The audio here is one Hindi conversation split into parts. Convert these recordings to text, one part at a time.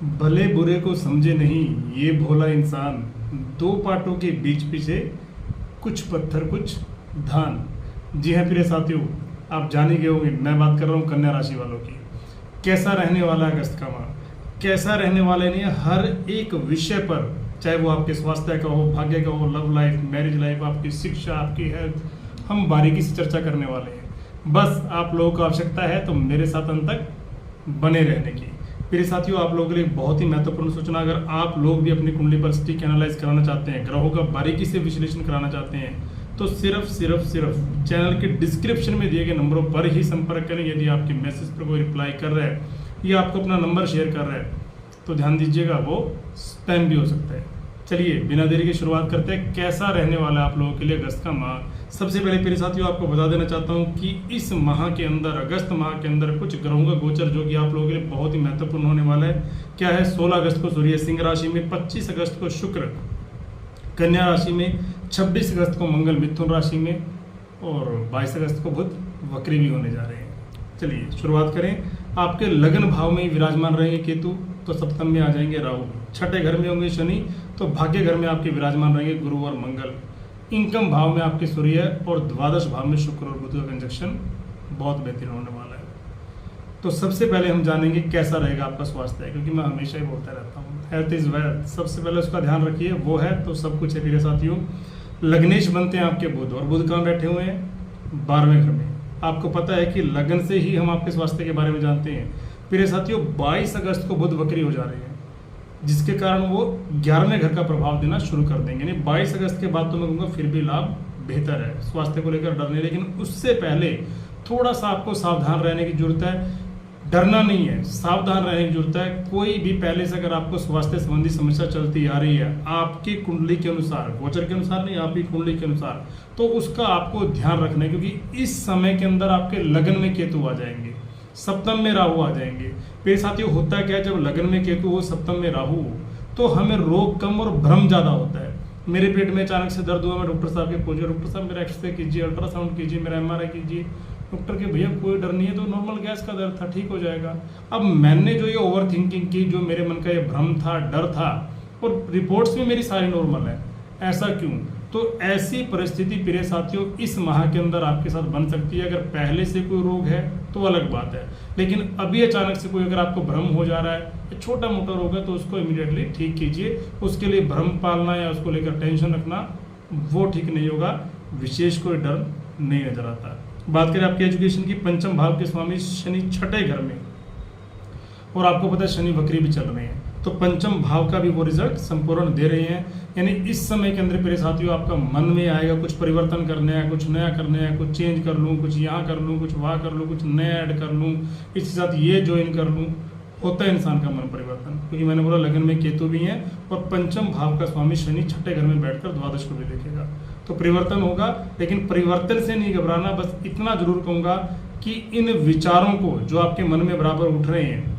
भले बुरे को समझे नहीं ये भोला इंसान, दो पाटों के बीच पीछे कुछ पत्थर कुछ धान। जी हाँ प्रिय साथियों, आप जान ही गए होंगे मैं बात कर रहा हूँ कन्या राशि वालों की। कैसा रहने वाला है अगस्त का माह, कैसा रहने वाला नहीं, हर एक विषय पर, चाहे वो आपके स्वास्थ्य का हो, भाग्य का हो, लव लाइफ, मैरिज लाइफ, आपकी शिक्षा, आपकी हेल्थ, हम बारीकी से चर्चा करने वाले हैं। बस आप लोगों को आवश्यकता है तो मेरे साथ अंत तक बने रहने की। मेरे साथियों, आप लोगों के लिए बहुत ही महत्वपूर्ण सूचना, अगर आप लोग भी अपनी कुंडली पर स्टिक एनालाइज कराना चाहते हैं, ग्रहों का बारीकी से विश्लेषण कराना चाहते हैं, तो सिर्फ चैनल के डिस्क्रिप्शन में दिए गए नंबरों पर ही संपर्क करें। यदि आपके मैसेज पर कोई रिप्लाई कर रहा है या आपको अपना नंबर शेयर कर रहा है तो ध्यान दीजिएगा, वो स्पैम भी हो सकता है। चलिए बिना देरी की शुरुआत करते हैं। कैसा रहने वाला है आप लोगों के लिए अगस्त का माह। सबसे पहले मेरे साथियों आपको बता देना चाहता हूं कि इस माह के अंदर, अगस्त माह के अंदर, कुछ ग्रहों का गोचर जो कि आप लोगों के लिए बहुत ही महत्वपूर्ण होने वाला है। क्या है? 16 अगस्त को सूर्य सिंह राशि में, 25 अगस्त को शुक्र कन्या राशि में, 26 अगस्त को मंगल मिथुन राशि में और 22 अगस्त को बुध वक्री भी होने जा रहे हैं। चलिए शुरुआत करें। आपके लगन भाव में ही विराजमान रहेंगे केतु, तो सप्तम में आ जाएंगे राहु, छठे घर में होंगे शनि, तो भाग्य घर में आपके विराजमान रहेंगे गुरु और मंगल, इनकम भाव में आपके सूर्य और द्वादश भाव में शुक्र और बुध का कंजक्शन बहुत बेहतरीन होने वाला है। तो सबसे पहले हम जानेंगे कैसा रहेगा आपका स्वास्थ्य, क्योंकि मैं हमेशा ही बोलता रहता हूँ हेल्थ इज वेल्थ, सबसे पहले उसका ध्यान रखिए, वो है तो सब कुछ है। मेरे साथियों, लग्नेश बनते हैं आपके बुध, और बुध कहाँ बैठे हुए हैं? 12वें घर में। आपको पता है कि लगन से ही हम आपके स्वास्थ्य के बारे में जानते हैं। मेरे साथियों, 22 अगस्त को बुध वक्री हो जा रहे हैं, जिसके कारण वो 11वें घर का प्रभाव देना शुरू कर देंगे। यानी 22 अगस्त के बाद तो मैं कहूँगा फिर भी लाभ बेहतर है, स्वास्थ्य को लेकर डरने, लेकिन उससे पहले थोड़ा सा आपको सावधान रहने की जरूरत है। डरना नहीं है, सावधान रहने की जरूरत है। कोई भी पहले से अगर आपको स्वास्थ्य संबंधी समस्या चलती आ रही है आपकी कुंडली के अनुसार, गोचर के अनुसार नहीं, आपकी कुंडली के अनुसार, तो उसका आपको ध्यान रखना है, क्योंकि इस समय के अंदर आपके लगन में केतु आ जाएंगे, सप्तम में राहु आ जाएंगे। मेरे साथियों, होता क्या है, जब लगन में केतु हो, सप्तम में राहु हो, तो हमें रोग कम और भ्रम ज्यादा होता है। मेरे पेट में अचानक से दर्द हुआ, मैं डॉक्टर साहब के पूछा, डॉक्टर साहब मेरा एक्सरे कीजिए, अल्ट्रासाउंड कीजिए, मेरा MRI कीजिए। डॉक्टर के भैया कोई डर नहीं है, तो नॉर्मल गैस का दर्द था, ठीक हो जाएगा। अब मैंने जो ये ओवर थिंकिंग की, जो मेरे मन का ये भ्रम था, डर था, और रिपोर्ट्स में मेरी सारी नॉर्मल है, ऐसा क्यों? तो ऐसी परिस्थिति प्रिय साथियों इस माह के अंदर आपके साथ बन सकती है। अगर पहले से कोई रोग है तो अलग बात है, लेकिन अभी अचानक से कोई अगर आपको भ्रम हो जा रहा है, छोटा मोटा रोग है, तो उसको इमीडिएटली ठीक कीजिए। उसके लिए भ्रम पालना या उसको लेकर टेंशन रखना वो ठीक नहीं होगा, विशेष कोई डर नहीं नजर आता। बात करें आपके एजुकेशन की, पंचम भाव के स्वामी शनि छठे घर में, और आपको पता है शनि वक्री भी चल रहे हैं, तो पंचम भाव का भी वो रिजल्ट संपूर्ण दे रहे हैं। यानी इस समय के अंदर मेरे साथियों आपका मन में आएगा कुछ परिवर्तन करने हैं, कुछ नया करने हैं, कुछ चेंज कर लूँ, कुछ यहाँ कर लूँ, कुछ वहाँ कर लूँ, कुछ नया ऐड कर लूँ, इसके साथ ये ज्वाइन कर लूँ। होता है इंसान का मन परिवर्तन, क्योंकि मैंने बोला लगन में केतु भी हैं और पंचम भाव का स्वामी शनि छठे घर में बैठकर द्वादश को भी देखेगा, तो परिवर्तन होगा। लेकिन परिवर्तन से नहीं घबराना, बस इतना जरूर कहूँगा कि इन विचारों को जो आपके मन में बराबर उठ रहे हैं,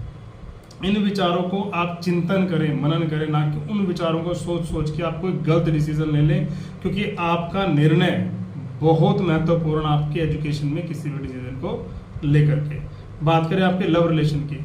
इन विचारों को आप चिंतन करें, मनन करें, ना कि उन विचारों को सोच सोच के आप कोई गलत डिसीजन ले लें, क्योंकि आपका निर्णय बहुत महत्वपूर्ण आपके एजुकेशन में किसी भी डिसीजन को लेकर के। बात करें आपके लव रिलेशन की,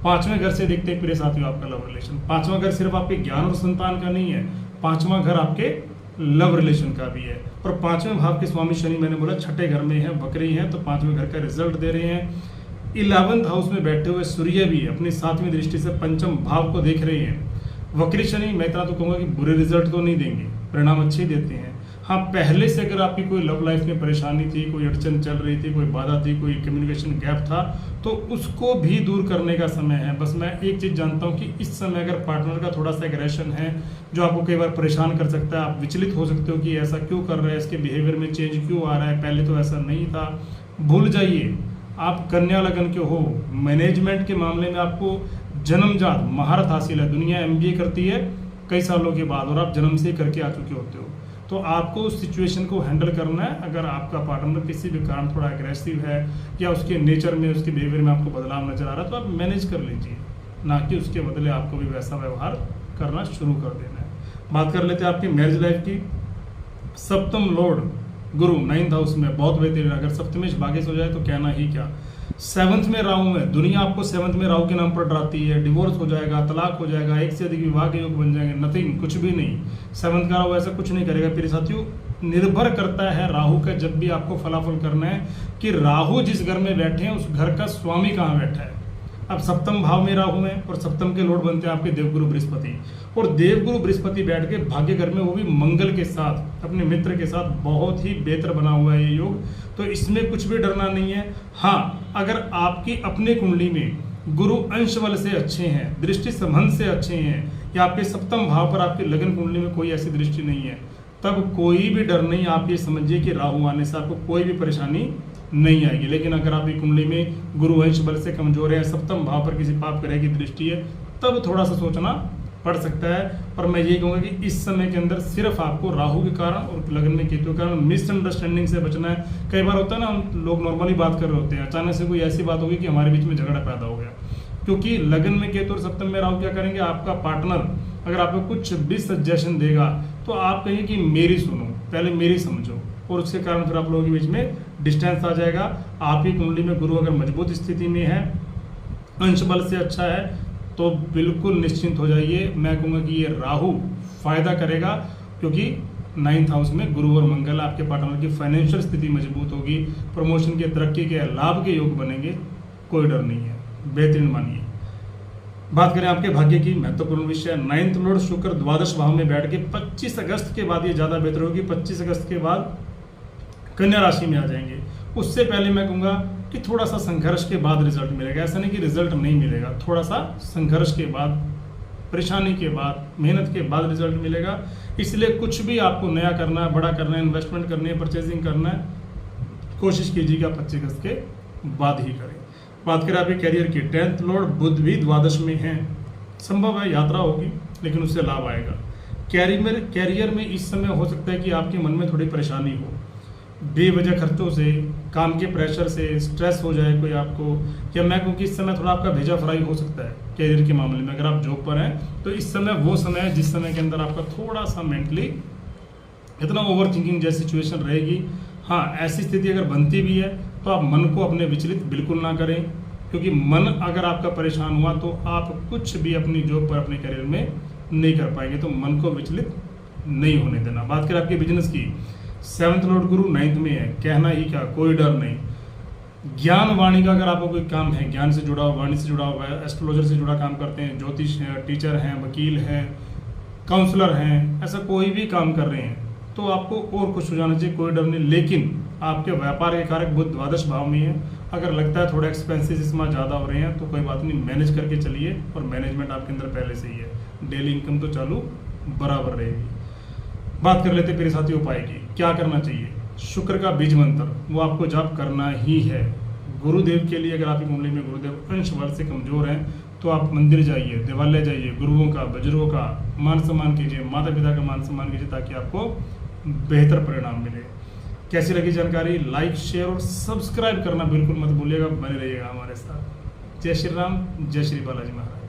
5वें घर से देखते हैं प्रिय साथियों आपका लव रिलेशन। 5वां घर सिर्फ आपके ज्ञान और संतान का नहीं है, 5वां घर आपके लव रिलेशन का भी है। और 5वें भाव के स्वामी शनि मैंने बोला छठे घर में है, वक्री हैं, तो 5वें घर का रिजल्ट दे रहे हैं। 11th हाउस में बैठे हुए सूर्य भी अपनी 7वीं दृष्टि से पंचम भाव को देख रहे हैं। वक्री शनि मैं इतना तो कहूँगा कि बुरे रिजल्ट तो नहीं देंगे, परिणाम अच्छे देते हैं। हाँ, पहले से अगर आपकी कोई लव लाइफ में परेशानी थी, कोई अड़चन चल रही थी, कोई बाधा थी, कोई कम्युनिकेशन गैप था, तो उसको भी दूर करने का समय है। बस मैं एक चीज़ जानता हूँ कि इस समय अगर पार्टनर का थोड़ा सा एग्रेशन है जो आपको कई बार परेशान कर सकता है, आप विचलित हो सकते हो कि ऐसा क्यों कर रहा है, इसके बिहेवियर में चेंज क्यों आ रहा है, पहले तो ऐसा नहीं था। भूल जाइए, आप कन्या लगन के हो, मैनेजमेंट के मामले में आपको जन्मजात महारत हासिल है। दुनिया MBA करती है कई सालों के बाद, और आप जन्म से करके आ चुके होते हो, तो आपको उस सिचुएशन को हैंडल करना है। अगर आपका पार्टनर किसी भी कारण थोड़ा एग्रेसिव है या उसके नेचर में, उसके बिहेवियर में आपको बदलाव नजर आ रहा है, तो आप मैनेज कर लीजिए, ना कि उसके बदले आपको भी वैसा व्यवहार करना शुरू कर देना है। बात कर लेते हैं आपकी मैरिज लाइफ की। सप्तम लॉर्ड गुरु 9th हाउस में बहुत बेहतरीन, अगर सप्तमेश भाग्य हो जाए तो कहना ही क्या। सेवंथ में राहु है, दुनिया आपको सेवंथ में राहु के नाम पर डराती है, डिवोर्स हो जाएगा, तलाक हो जाएगा, एक से अधिक विवाह के योग बन जाएंगे, नथिंग, कुछ भी नहीं। सेवंथ का राहु ऐसा कुछ नहीं करेगा। फिर साथियों, निर्भर करता है राहु का जब भी आपको फलाफल करना है कि राहु जिस घर में बैठे हैं उस घर का स्वामी कहाँ बैठा है। अब सप्तम भाव में राहु है और सप्तम के लॉर्ड बनते हैं आपके देवगुरु बृहस्पति, और देवगुरु बृहस्पति बैठ के भाग्य घर में, वो भी मंगल के साथ, अपने मित्र के साथ, बहुत ही बेहतर बना हुआ है ये योग। तो इसमें कुछ भी डरना नहीं है। हाँ, अगर आपकी अपने कुंडली में गुरु अंश बल से अच्छे हैं, दृष्टि संबंध से अच्छे हैं, या आपके सप्तम भाव पर आपके लगन कुंडली में कोई ऐसी दृष्टि नहीं है, तब कोई भी डर नहीं। आप ये समझिए कि राहु आने से आपको कोई भी परेशानी नहीं आएगी। लेकिन अगर आपकी कुंडली में गुरु अंश बल से कमजोर है, सप्तम भाव पर किसी पाप ग्रह की दृष्टि है, तब थोड़ा सा सोचना पड़ सकता है। पर मैं यही कहूँगा कि इस समय के अंदर सिर्फ आपको राहु के कारण और लगन में केतु के कारण मिसअंडरस्टैंडिंग से बचना है। कई बार होता है ना, हम लोग नॉर्मली बात कर रहे होते हैं, अचानक से कोई ऐसी बात होगी कि हमारे बीच में झगड़ा पैदा हो गया, क्योंकि लगन में केतु और सप्तम में राहु क्या करेंगे, आपका पार्टनर अगर आपको कुछ भी सजेशन देगा तो आप कहिए कि मेरी सुनो, पहले मेरी समझो, और उसके कारण फिर आप लोगों के बीच में डिस्टेंस आ जाएगा। आपकी कुंडली में गुरु अगर मजबूत स्थिति में है, अंश बल से अच्छा है, तो बिल्कुल निश्चिंत हो जाइए। मैं कहूँगा कि ये राहु फायदा करेगा, क्योंकि 9th हाउस में गुरु और मंगल, आपके पार्टनर की फाइनेंशियल स्थिति मजबूत होगी, प्रमोशन के, तरक्की के, लाभ के योग बनेंगे, कोई डर नहीं है, बेहतरीन मानिए। बात करें आपके भाग्य की, महत्वपूर्ण विषय 9th लॉर्ड शुक्र द्वादश भाव में बैठ के 25 अगस्त के बाद ये ज़्यादा बेहतर होगी। 25 अगस्त के बाद कन्या राशि में आ जाएंगे। उससे पहले मैं कहूँगा कि थोड़ा सा संघर्ष के बाद रिजल्ट मिलेगा। ऐसा नहीं कि रिजल्ट नहीं मिलेगा, थोड़ा सा संघर्ष के बाद, परेशानी के बाद, मेहनत के बाद रिजल्ट मिलेगा। इसलिए कुछ भी आपको नया करना है, बड़ा करना है, इन्वेस्टमेंट करनी है, परचेजिंग करना है, कोशिश कीजिएगा 25 अगस्त के बाद ही करें। बात करें आपके कैरियर की, 10th लॉर्ड बुध भी द्वादश में है, संभव है यात्रा होगी लेकिन उससे लाभ आएगा। कैरियर में इस समय हो सकता है कि आपके मन में थोड़ी परेशानी हो, बेवजह खर्चों से, काम के प्रेशर से स्ट्रेस हो जाए कोई आपको, या मैं कहूँ कि इस समय थोड़ा आपका भेजा फ्राई हो सकता है कैरियर के मामले में। अगर आप जॉब पर हैं तो इस समय वो समय है जिस समय के अंदर आपका थोड़ा सा मेंटली इतना ओवर थिंकिंग जैसी सिचुएशन रहेगी। हाँ, ऐसी स्थिति अगर बनती भी है तो आप मन को अपने विचलित बिल्कुल ना करें, क्योंकि मन अगर आपका परेशान हुआ तो आप कुछ भी अपनी जॉब पर, अपने करियर में नहीं कर पाएंगे। तो मन को विचलित नहीं होने देना। बात करें आपके बिजनेस की, 7th लॉर्ड गुरु 9th में है, कहना ही क्या, कोई डर नहीं। ज्ञान वाणी का अगर आपको कोई काम है, ज्ञान से जुड़ा हुआ, वाणी से जुड़ा हुआ है, एस्ट्रोलॉजर से जुड़ा काम करते हैं, ज्योतिष है, टीचर हैं, वकील हैं, काउंसलर हैं, ऐसा कोई भी काम कर रहे हैं तो आपको और खुश हो जाना चाहिए, कोई डर नहीं। लेकिन आपके व्यापार के कारक बुध द्वादश भाव में है, अगर लगता है थोड़े एक्सपेंसेस इसमें ज़्यादा हो रहे हैं तो कोई बात नहीं, मैनेज करके चलिए, और मैनेजमेंट आपके अंदर पहले से ही है, डेली इनकम तो चालू बराबर रहेगी। बात कर लेते हैं फिर साथी उपाय की, क्या करना चाहिए। शुक्र का बीज मंत्र वो आपको जाप करना ही है। गुरुदेव के लिए अगर आपकी कुंडली में गुरुदेव अंश बल से कमजोर हैं तो आप मंदिर जाइए, देवालय जाइए, गुरुओं का, बुजुर्गों का मान सम्मान कीजिए, माता पिता का मान सम्मान कीजिए, ताकि आपको बेहतर परिणाम मिले। कैसी लगी जानकारी, लाइक, शेयर और सब्सक्राइब करना बिल्कुल मत भूलिएगा, बने रहिएगा हमारे साथ। जय श्री राम, जय श्री बालाजी महाराज।